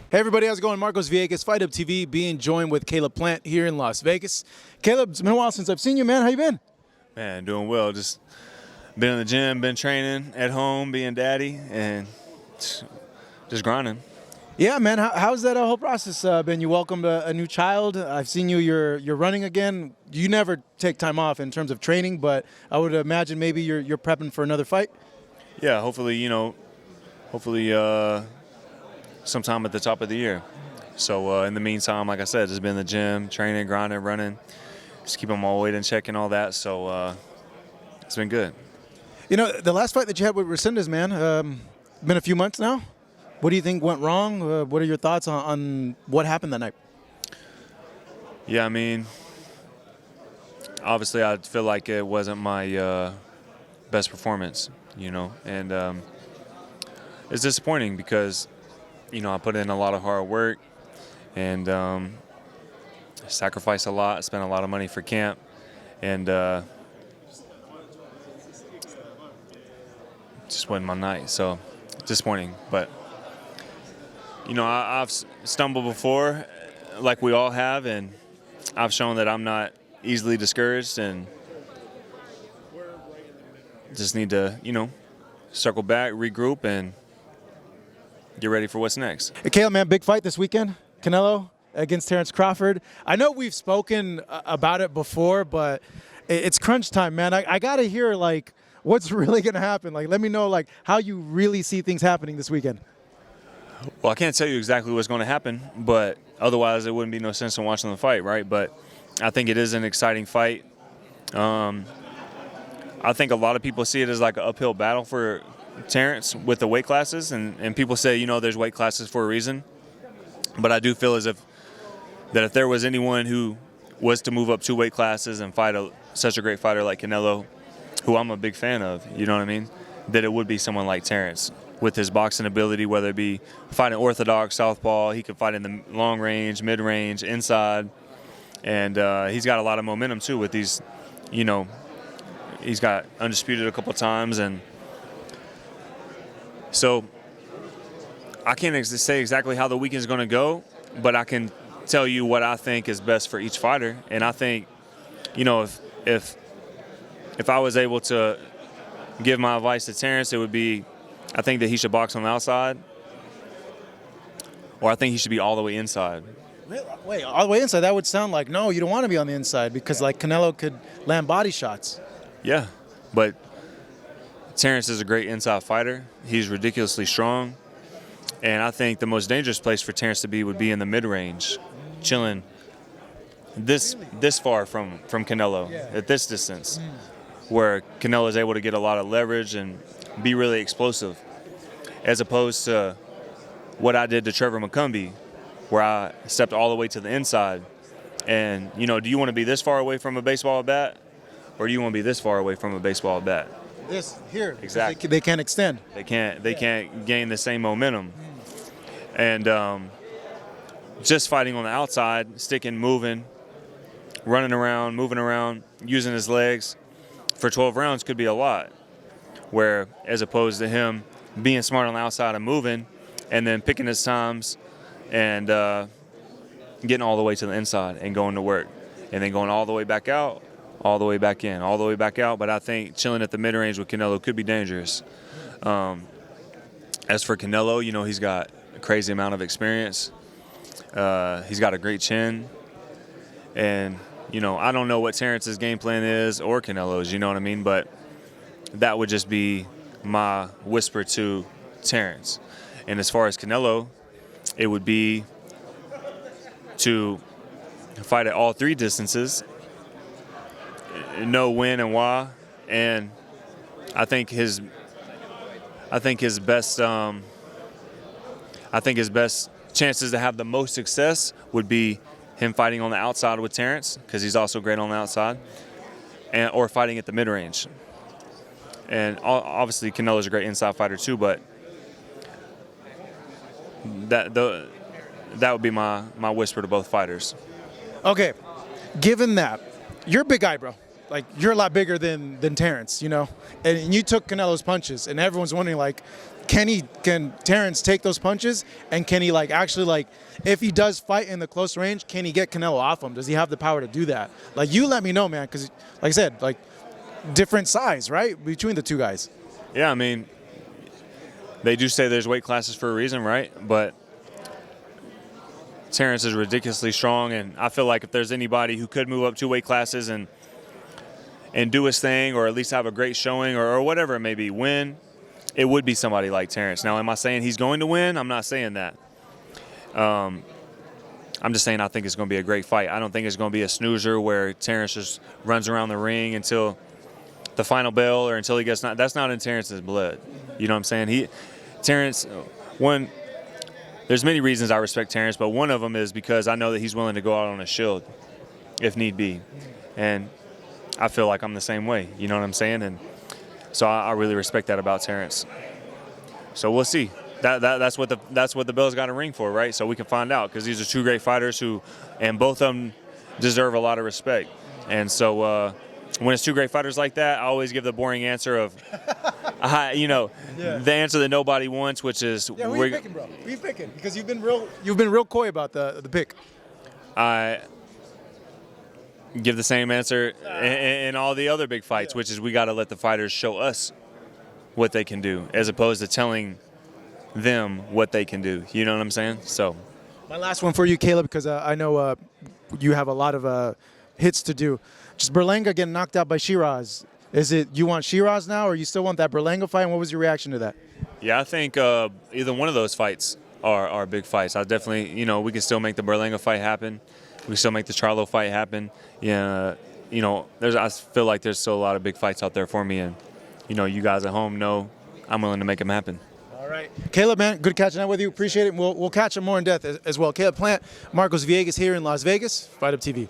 Hey everybody, how's it going? Marcos Villegas, Fight Up TV, being joined with Caleb Plant here in Las Vegas. Caleb, it's been a while since I've seen you, man. How you been? Man, doing well. Just been in the gym, been training at home, being daddy, and just grinding. Yeah, man. How's that whole process been? You welcomed a new child. I've seen you're running again. You never take time off in terms of training, but I would imagine maybe you're prepping for another fight. Yeah, hopefully, sometime at the top of the year. So in the meantime, like I said, just been in the gym, training, grinding, running, just keeping my weight in check and all that. So it's been good. You know, the last fight that you had with Recendes, man, been a few months now. What do you think went wrong? What are your thoughts on what happened that night? Yeah, I mean, obviously I feel like it wasn't my best performance, and it's disappointing because, I put in a lot of hard work and sacrificed a lot, spent a lot of money for camp, and just wasn't my night. So disappointing, but I've stumbled before, like we all have, and I've shown that I'm not easily discouraged and just need to, circle back, regroup, and get ready for what's next. Hey, Caleb, man, big fight this weekend. Canelo against Terrence Crawford. I know we've spoken about it before, but it's crunch time, man. I got to hear, what's really going to happen. Let me know, how you really see things happening this weekend. Well, I can't tell you exactly what's going to happen, but otherwise there wouldn't be no sense in watching the fight, right? But I think it is an exciting fight. I think a lot of people see it as like an uphill battle for Terrence with the weight classes, and people say, there's weight classes for a reason. But I do feel as if there was anyone who was to move up 2 weight classes and fight such a great fighter like Canelo, who I'm a big fan of, you know what I mean, that it would be someone like Terrence with his boxing ability, whether it be fighting orthodox, southpaw. He could fight in the long range, mid-range, inside. And he's got a lot of momentum, too, with these, he's got undisputed a couple times. And so I can't say exactly how the weekend's going to go, but I can tell you what I think is best for each fighter. And I think, if I was able to give my advice to Terrence, it would be, I think that he should box on the outside, or I think he should be all the way inside. Really? Wait, all the way inside? That would sound like, no, you don't want to be on the inside because, Canelo could land body shots. Yeah, but Terrence is a great inside fighter. He's ridiculously strong. And I think the most dangerous place for Terrence to be would be in the mid-range, chilling this far from Canelo, at this distance, where Canelo is able to get a lot of leverage and be really explosive, as opposed to what I did to Trevor McCumbee, where I stepped all the way to the inside. And, do you want to be this far away from a baseball bat, or do you want to be this far away from a baseball bat? This here. Exactly. They can't extend. They can't gain the same momentum. And just fighting on the outside, sticking, moving, running around, moving around, using his legs for 12 rounds could be a lot. Where, as opposed to him being smart on the outside and moving, and then picking his times and getting all the way to the inside and going to work, and then going all the way back out, all the way back in, all the way back out. But I think chilling at the mid-range with Canelo could be dangerous. As for Canelo, he's got a crazy amount of experience. He's got a great chin. And, I don't know what Terrence's game plan is or Canelo's, you know what I mean? But that would just be my whisper to Terrence. And as far as Canelo, it would be to fight at all 3 distances, know when and why. And I think his best chances to have the most success would be him fighting on the outside with Terrence, because he's also great on the outside, or fighting at the mid-range. And obviously Canelo's a great inside fighter too, but that would be my whisper to both fighters. Okay, given that, you're a big guy, bro. like you're a lot bigger than Terrence, you know, and you took Canelo's punches, and everyone's wondering like, can Terrence take those punches, and can he like actually like, if he does fight in the close range, can he get Canelo off him? Does he have the power to do that? Like, you let me know, man, because like I said, like different size, right, between the two guys. Yeah, I mean, they do say there's weight classes for a reason, right? But Terrence is ridiculously strong, and I feel like if there's anybody who could move up 2 weight classes and do his thing, or at least have a great showing, or whatever it may be, win, it would be somebody like Terrence. Now, am I saying he's going to win? I'm not saying that. I'm just saying I think it's going to be a great fight. I don't think it's going to be a snoozer where Terrence just runs around the ring until the final bell or until he gets not. That's not in Terrence's blood. You know what I'm saying? Terrence, there's many reasons I respect Terrence, but one of them is because I know that he's willing to go out on a shield if need be. And I feel like I'm the same way. You know what I'm saying? And so I really respect that about Terrence. So we'll see. That's what the bell's got a ring for, right? So we can find out, because these are 2 great fighters and both of them deserve a lot of respect. And so when it's 2 great fighters like that, I always give the boring answer of, the answer that nobody wants, which is, yeah, who are you picking, bro? Who are you picking? Because you've been real coy about the pick. I give the same answer in all the other big fights, which is we got to let the fighters show us what they can do, as opposed to telling them what they can do. You know what I'm saying? So, my last one for you, Caleb, because I know you have a lot of hits to do. Just Berlanga getting knocked out by Shiraz. Is it you want Shiraz now, or you still want that Berlanga fight? And what was your reaction to that? Yeah, I think either one of those fights are big fights. I definitely, we can still make the Berlanga fight happen. We can still make the Charlo fight happen. Yeah, I feel like there's still a lot of big fights out there for me, and you guys at home know I'm willing to make them happen. All right, Caleb, man, good catching up with you. Appreciate it. And we'll catch up more in depth as well. Caleb Plant, Marcos Villegas here in Las Vegas. Fight Up TV.